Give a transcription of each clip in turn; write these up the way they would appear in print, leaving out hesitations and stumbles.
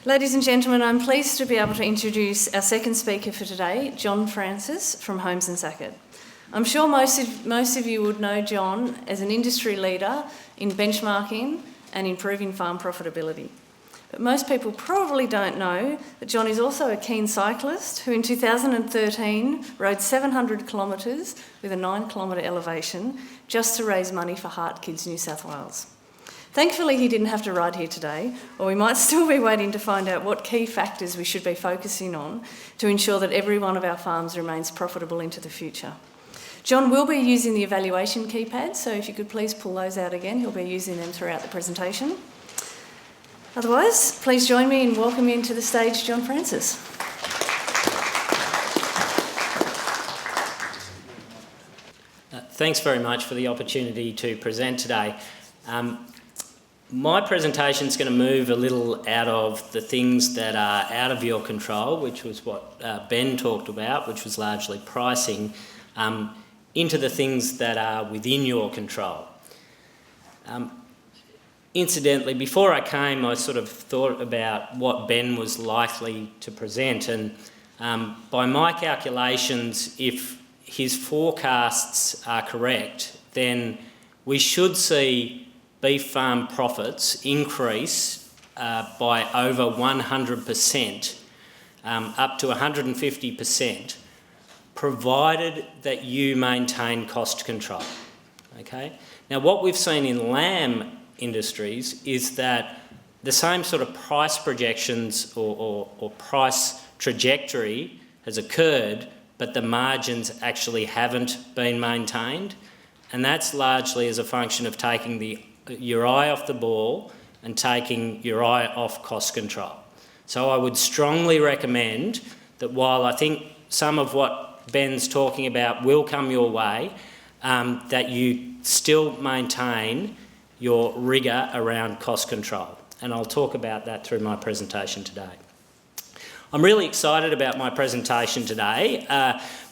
Ladies and gentlemen, I'm pleased to be able to introduce our second speaker for today, John Francis from Holmes & Sackett. I'm sure most of you would know John as an industry leader in benchmarking and improving farm profitability. But most people probably don't know that John is also a keen cyclist who in 2013 rode 700 kilometres with a 9-kilometre elevation just to raise money for Heart Kids New South Wales. Thankfully, he didn't have to ride here today, or we might still be waiting to find out what key factors we should be focusing on to ensure that every one of our farms remains profitable into the future. John will be using the evaluation keypad, so if you could please pull those out again, he'll be using them throughout the presentation. Otherwise, please join me in welcoming to the stage John Francis. Thanks very much for the opportunity to present today. My presentation is going to move a little out of the things that are out of your control, which was what Ben talked about, which was largely pricing, into the things that are within your control. Incidentally, before I came, I sort of thought about what Ben was likely to present, and by my calculations, if his forecasts are correct, then we should see beef farm profits increase by over 100%, up to 150%, provided that you maintain cost control. Okay? Now, what we've seen in lamb industries is that the same sort of price projections or price trajectory has occurred, but the margins actually haven't been maintained, and that's largely as a function of taking your eye off the ball and taking your eye off cost control. So I would strongly recommend that while I think some of what Ben's talking about will come your way, that you still maintain your rigour around cost control. And I'll talk about that through my presentation today. I'm really excited about my presentation today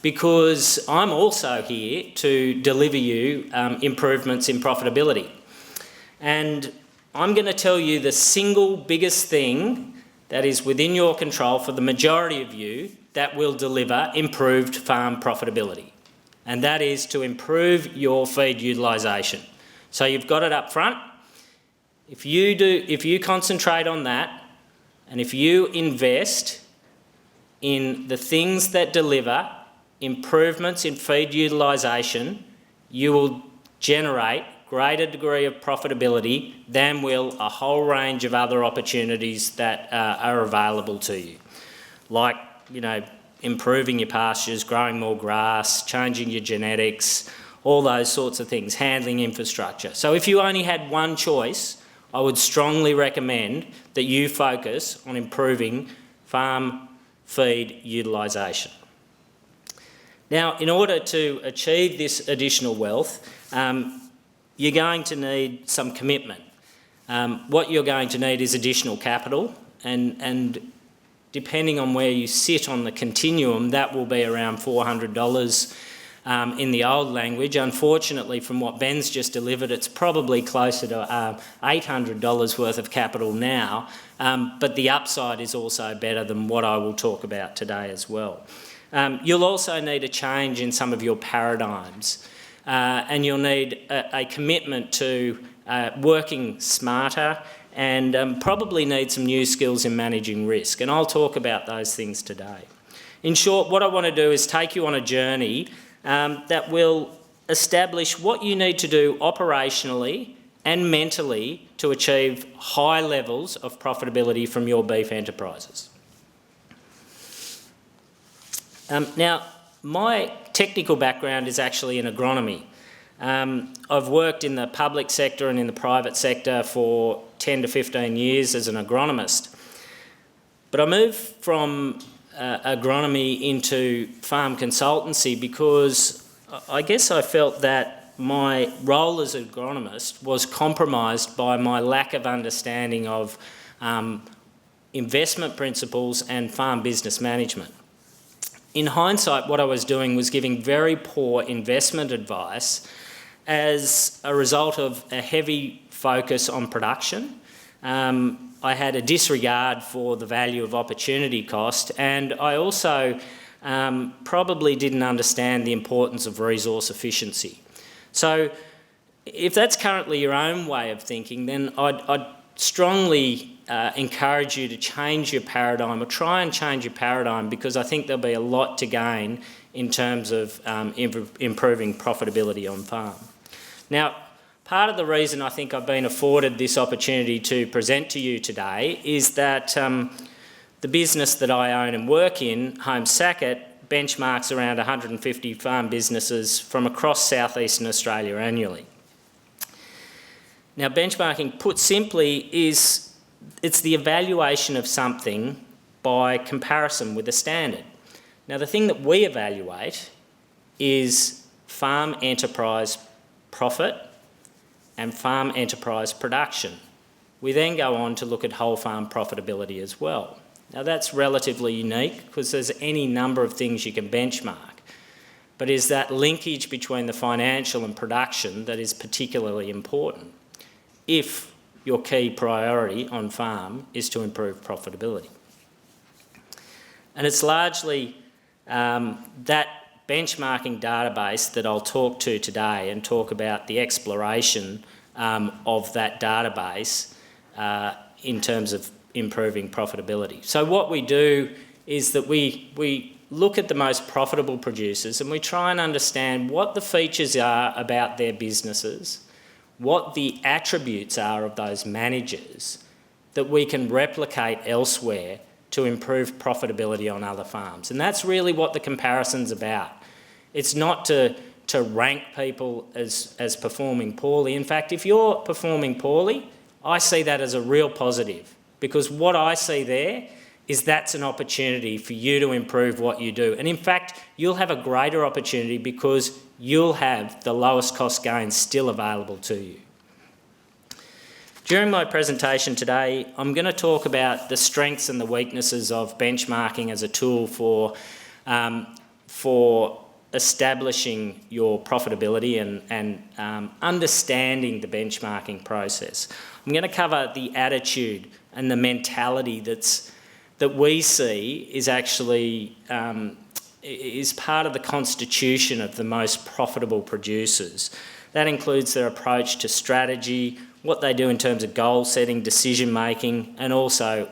because I'm also here to deliver you improvements in profitability. And I'm going to tell you the single biggest thing that is within your control for the majority of you that will deliver improved farm profitability. And that is to improve your feed utilisation. So you've got it up front. If you concentrate on that, and if you invest in the things that deliver improvements in feed utilisation, you will generate greater degree of profitability than will a whole range of other opportunities that are available to you. Like, improving your pastures, growing more grass, changing your genetics, all those sorts of things, handling infrastructure. So if you only had one choice, I would strongly recommend that you focus on improving farm feed utilisation. Now, in order to achieve this additional wealth, you're going to need some commitment. What you're going to need is additional capital, and depending on where you sit on the continuum, that will be around $400 in the old language. Unfortunately, from what Ben's just delivered, it's probably closer to $800 worth of capital now, but the upside is also better than what I will talk about today as well. You'll also need a change in some of your paradigms. And you'll need a commitment to working smarter and probably need some new skills in managing risk. And I'll talk about those things today. In short, what I want to do is take you on a journey that will establish what you need to do operationally and mentally to achieve high levels of profitability from your beef enterprises. Now, my technical background is actually in agronomy. I've worked in the public sector and in the private sector for 10 to 15 years as an agronomist. But I moved from agronomy into farm consultancy because I guess I felt that my role as an agronomist was compromised by my lack of understanding of investment principles and farm business management. In hindsight, what I was doing was giving very poor investment advice as a result of a heavy focus on production I had a disregard for the value of opportunity cost, and I also probably didn't understand the importance of resource efficiency. So if that's currently your own way of thinking, then I'd strongly encourage you to change your paradigm, or try and change your paradigm, because I think there'll be a lot to gain in terms of improving profitability on farm. Now, part of the reason I think I've been afforded this opportunity to present to you today is that the business that I own and work in, Home Sackett, benchmarks around 150 farm businesses from across southeastern Australia annually. Now, benchmarking, put simply, it's the evaluation of something by comparison with a standard. Now, the thing that we evaluate is farm enterprise profit and farm enterprise production. We then go on to look at whole farm profitability as well. Now, that's relatively unique because there's any number of things you can benchmark, but it's that linkage between the financial and production that is particularly important if your key priority on farm is to improve profitability. And it's largely that benchmarking database that I'll talk to today, and talk about the exploration of that database in terms of improving profitability. So what we do is that we look at the most profitable producers and we try and understand what the features are about their businesses, what the attributes are of those managers that we can replicate elsewhere to improve profitability on other farms. And that's really what the comparison's about. It's not to rank people as performing poorly. In fact, if you're performing poorly, I see that as a real positive, because what I see there is that's an opportunity for you to improve what you do. And in fact, you'll have a greater opportunity because you'll have the lowest cost gains still available to you. During my presentation today, I'm going to talk about the strengths and the weaknesses of benchmarking as a tool for establishing your profitability and understanding the benchmarking process. I'm going to cover the attitude and the mentality that we see is actually is part of the constitution of the most profitable producers. That includes their approach to strategy, what they do in terms of goal setting, decision making, and also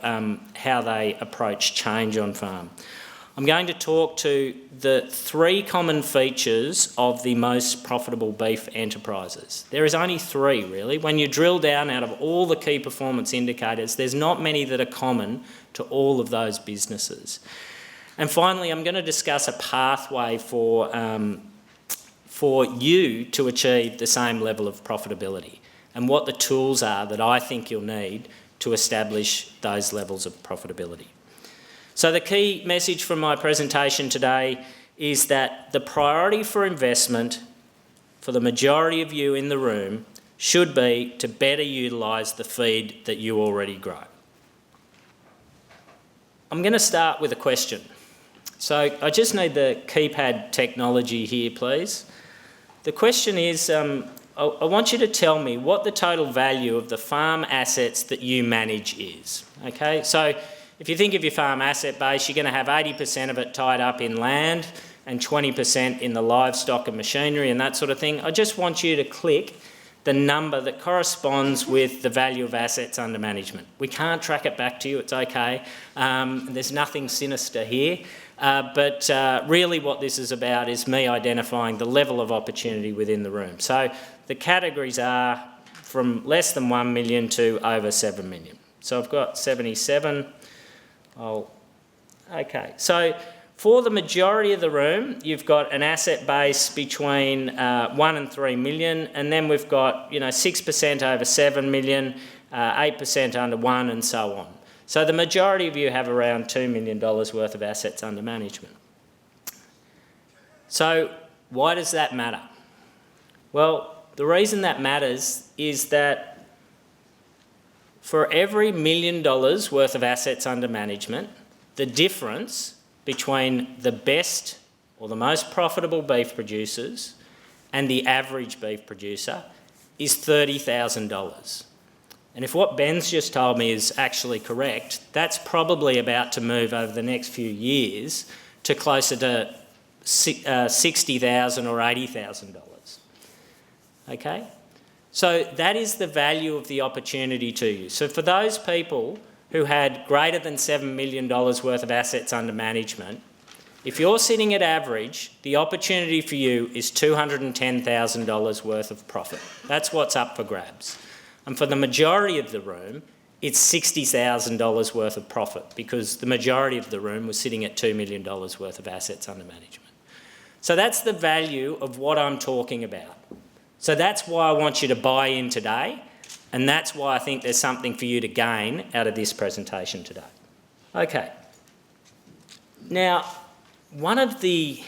how they approach change on farm. I'm going to talk to the 3 common features of the most profitable beef enterprises. There is only 3 really. When you drill down out of all the key performance indicators, there's not many that are common to all of those businesses. And finally, I'm going to discuss a pathway for you to achieve the same level of profitability, and what the tools are that I think you'll need to establish those levels of profitability. So the key message from my presentation today is that the priority for investment for the majority of you in the room should be to better utilise the feed that you already grow. I'm going to start with a question. So I just need the keypad technology here, please. The question is, I want you to tell me what the total value of the farm assets that you manage is. Okay, so if you think of your farm asset base, you're going to have 80% of it tied up in land and 20% in the livestock and machinery and that sort of thing. I just want you to click the number that corresponds with the value of assets under management. We can't track it back to you, it's okay. There's nothing sinister here. But really what this is about is me identifying the level of opportunity within the room. So the categories are from less than 1 million to over 7 million. So I've got 77. Okay, so for the majority of the room, you've got an asset base between 1 and 3 million, and then we've got 6% over 7 million, 8% under 1, and so on. So the majority of you have around $2 million worth of assets under management. So why does that matter? Well, the reason that matters is that for every $1 million worth of assets under management, the difference between the best or the most profitable beef producers and the average beef producer is $30,000. And if what Ben's just told me is actually correct, that's probably about to move over the next few years to closer to $60,000 or $80,000. Okay? So that is the value of the opportunity to you. So for those people who had greater than $7 million worth of assets under management, if you're sitting at average, the opportunity for you is $210,000 worth of profit. That's what's up for grabs. And for the majority of the room, it's $60,000 worth of profit, because the majority of the room was sitting at $2 million worth of assets under management. So that's the value of what I'm talking about. So that's why I want you to buy in today, and that's why I think there's something for you to gain out of this presentation today. Okay. Now, one of the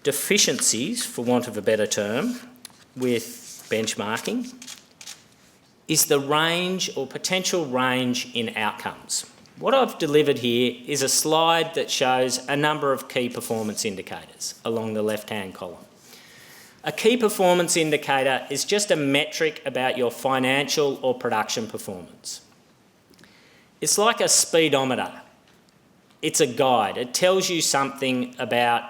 deficiencies, for want of a better term, with benchmarking is the range or potential range in outcomes. What I've delivered here is a slide that shows a number of key performance indicators along the left-hand column. A key performance indicator is just a metric about your financial or production performance. It's like a speedometer. It's a guide. It tells you something about,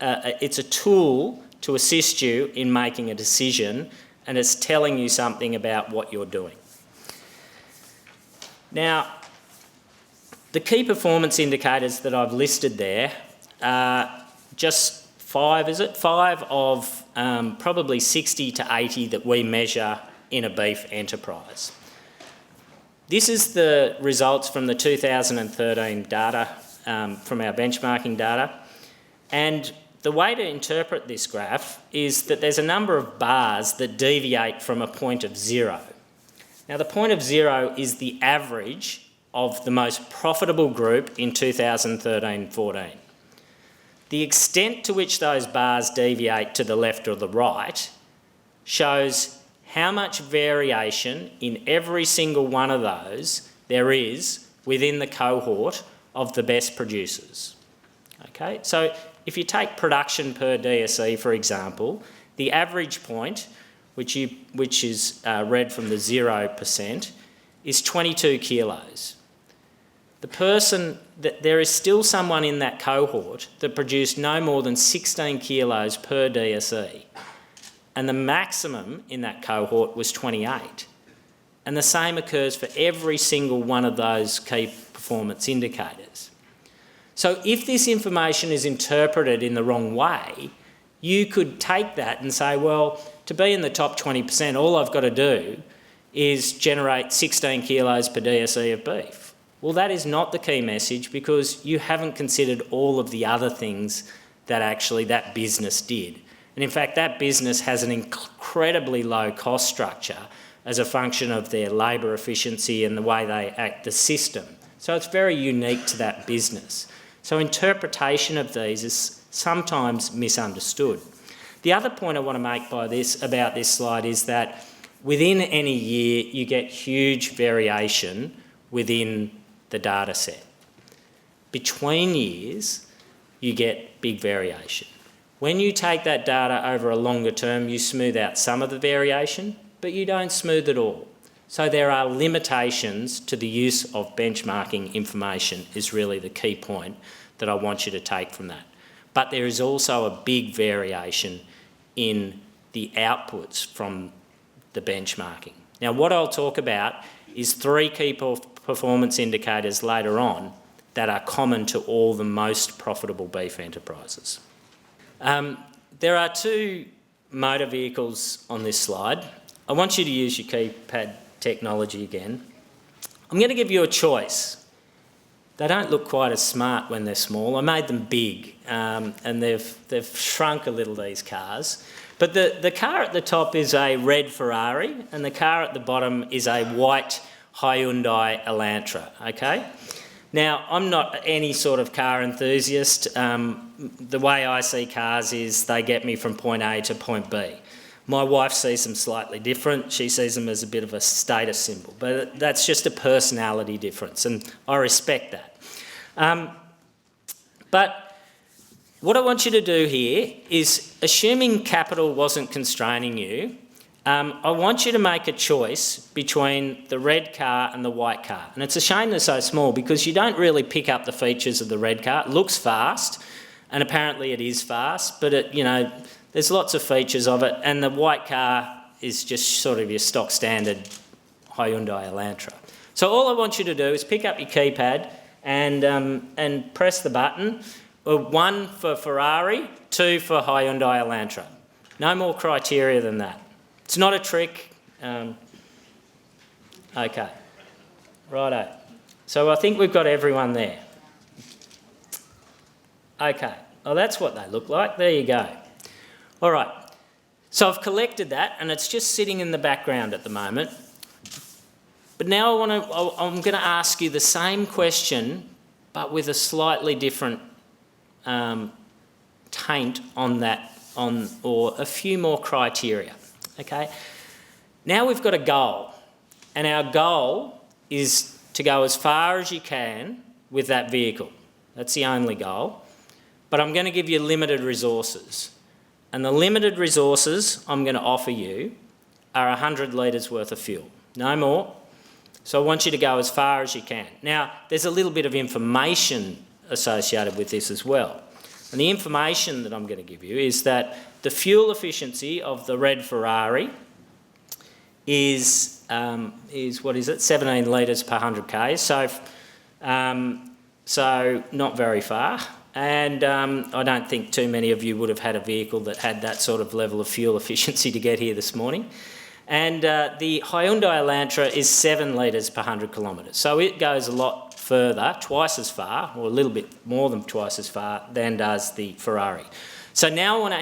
it's a tool to assist you in making a decision, and it's telling you something about what you're doing. Now, the key performance indicators that I've listed there are just 5, is it? 5 of probably 60 to 80 that we measure in a beef enterprise. This is the results from the 2013 data, from our benchmarking data. And the way to interpret this graph is that there's a number of bars that deviate from a point of 0. Now, the point of 0 is the average of the most profitable group in 2013-14. The extent to which those bars deviate to the left or the right shows how much variation in every single one of those there is within the cohort of the best producers. Okay, so if you take production per DSE, for example, the average point, which is read from the 0%, is 22 kilos. There is still someone in that cohort that produced no more than 16 kilos per DSE, and the maximum in that cohort was 28. And the same occurs for every single one of those key performance indicators. So if this information is interpreted in the wrong way, you could take that and say, well, to be in the top 20%, all I've got to do is generate 16 kilos per DSE of beef. Well, that is not the key message, because you haven't considered all of the other things that actually that business did. And in fact, that business has an incredibly low cost structure as a function of their labour efficiency and the way they act the system. So it's very unique to that business. So interpretation of these is sometimes misunderstood. The other point I want to make about this slide is that within any year you get huge variation within the data set. Between years, you get big variation. When you take that data over a longer term, you smooth out some of the variation, but you don't smooth it all. So there are limitations to the use of benchmarking information, is really the key point that I want you to take from that. But there is also a big variation in the outputs from the benchmarking. Now, what I'll talk about is 3 key performance indicators later on that are common to all the most profitable beef enterprises. There are 2 motor vehicles on this slide. I want you to use your keypad technology again. I'm going to give you a choice. They don't look quite as smart when they're small. I made them big, and they've shrunk a little, these cars. But the car at the top is a red Ferrari, and the car at the bottom is a white Hyundai Elantra, okay? Now, I'm not any sort of car enthusiast. The way I see cars is they get me from point A to point B. My wife sees them slightly different. She sees them as a bit of a status symbol, but that's just a personality difference, and I respect that. But what I want you to do here is, assuming capital wasn't constraining you, I want you to make a choice between the red car and the white car. And it's a shame they're so small because you don't really pick up the features of the red car. It looks fast, and apparently it is fast, but there's lots of features of it, and the white car is just sort of your stock standard Hyundai Elantra. So all I want you to do is pick up your keypad and press the button. 1 for Ferrari, 2 for Hyundai Elantra. No more criteria than that. It's not a trick. Okay. Righto. So I think we've got everyone there. Okay. Well, that's what they look like. There you go. All right. So I've collected that, and it's just sitting in the background at the moment. But now I'm going to ask you the same question, but with a slightly different taint on that, or a few more criteria. Okay. Now we've got a goal, and our goal is to go as far as you can with that vehicle. That's the only goal. But I'm going to give you limited resources. And the limited resources I'm going to offer you are 100 litres worth of fuel, no more. So I want you to go as far as you can. Now, there's a little bit of information associated with this as well. And the information that I'm going to give you is that the fuel efficiency of the red Ferrari is what is it? 17 litres per 100 k's. So not very far. And I don't think too many of you would have had a vehicle that had that sort of level of fuel efficiency to get here this morning. And the Hyundai Elantra is 7 litres per 100 kilometres. So it goes a lot further, twice as far, or a little bit more than twice as far than does the Ferrari. So now I want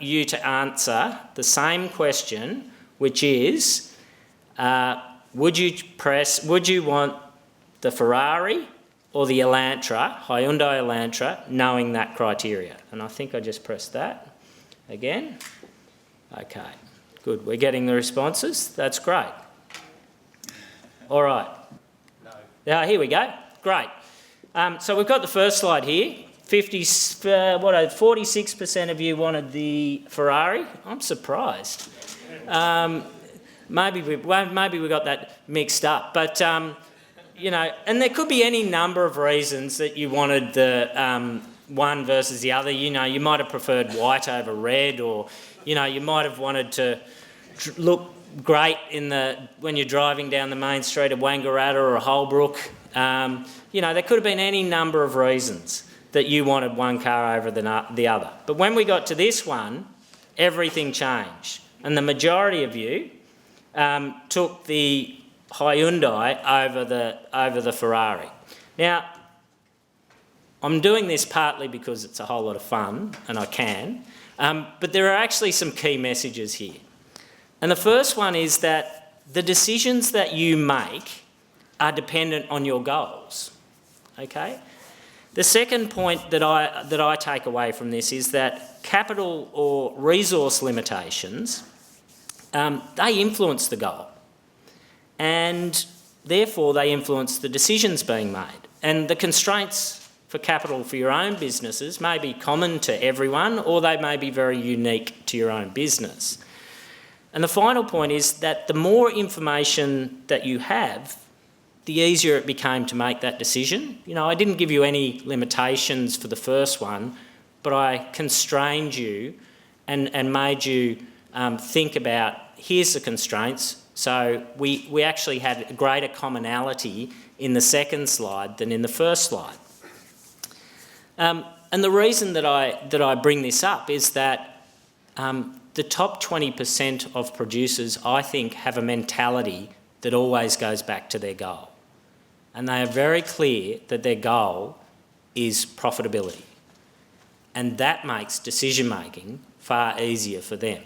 you to answer the same question, which is, would you want the Ferrari or the Elantra, Hyundai Elantra, knowing that criteria? And I think I just pressed that again. Okay, good. We're getting the responses. That's great. All right. No. Here we go. Great. So we've got the first slide here. 46% of you wanted the Ferrari. I'm surprised. Maybe we got that mixed up, but and there could be any number of reasons that you wanted the one versus the other. You might have preferred white over red, or you might have wanted to look great when you're driving down the main street of Wangaratta or Holbrook. There could have been any number of reasons that you wanted one car over the other. But when we got to this one, everything changed. And the majority of you took the Hyundai over the Ferrari. Now, I'm doing this partly because it's a whole lot of fun, and I can, but there are actually some key messages here. And the first one is that the decisions that you make are dependent on your goals, okay? The second point that I take away from this is that capital or resource limitations, they influence the goal, and therefore they influence the decisions being made. And the constraints for capital for your own businesses may be common to everyone, or they may be very unique to your own business. And the final point is that the more information that you have, the easier it became to make that decision. I didn't give you any limitations for the first one, but I constrained you and made you think about, here's the constraints. So we actually had a greater commonality in the second slide than in the first slide. And the reason that I bring this up is that the top 20% of producers, I think, have a mentality that always goes back to their goal. And they are very clear that their goal is profitability. And that makes decision-making far easier for them.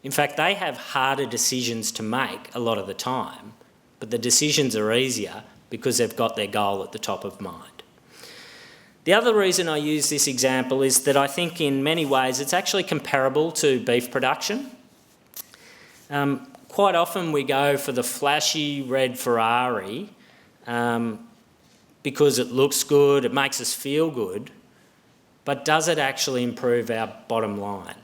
In fact, they have harder decisions to make a lot of the time, but the decisions are easier because they've got their goal at the top of mind. The other reason I use this example is that I think in many ways it's actually comparable to beef production. Quite often we go for the flashy red Ferrari because it looks good, it makes us feel good, but does it actually improve our bottom line?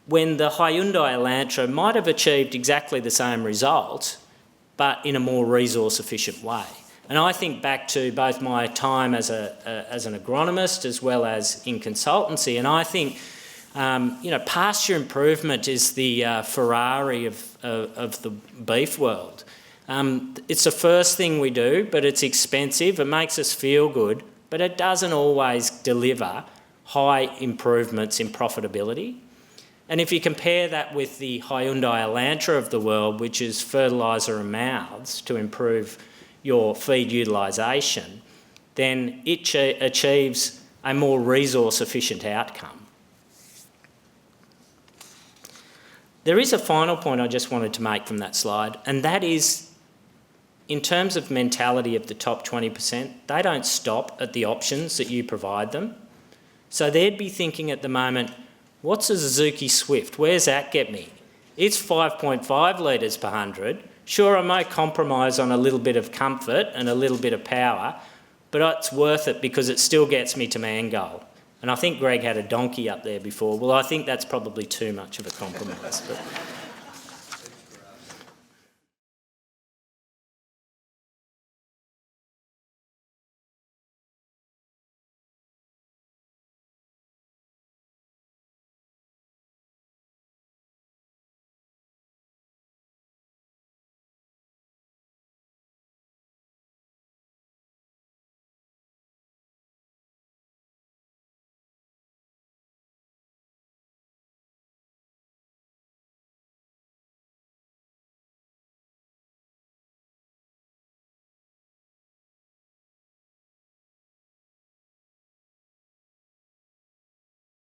when the Hyundai Elantra might have achieved exactly the same result, but in a more resource efficient way. And I think back to both my time as an agronomist as well as in consultancy, and I think pasture improvement is the Ferrari of the beef world. It's the first thing we do, but it's expensive, it makes us feel good, but it doesn't always deliver high improvements in profitability. And if you compare that with the Hyundai Elantra of the world, which is fertiliser and mouths to improve your feed utilisation, then it achieves a more resource efficient outcome. There is a final point I just wanted to make from that slide, and that is, in terms of mentality of the top 20%, they don't stop at the options that you provide them. So they'd be thinking at the moment, what's a Suzuki Swift? Where's that get me? It's 5.5 litres per 100. Sure, I may compromise on a little bit of comfort and a little bit of power, but it's worth it because it still gets me to man goal. And I think Greg had a donkey up there before. Well, I think that's probably too much of a compromise. But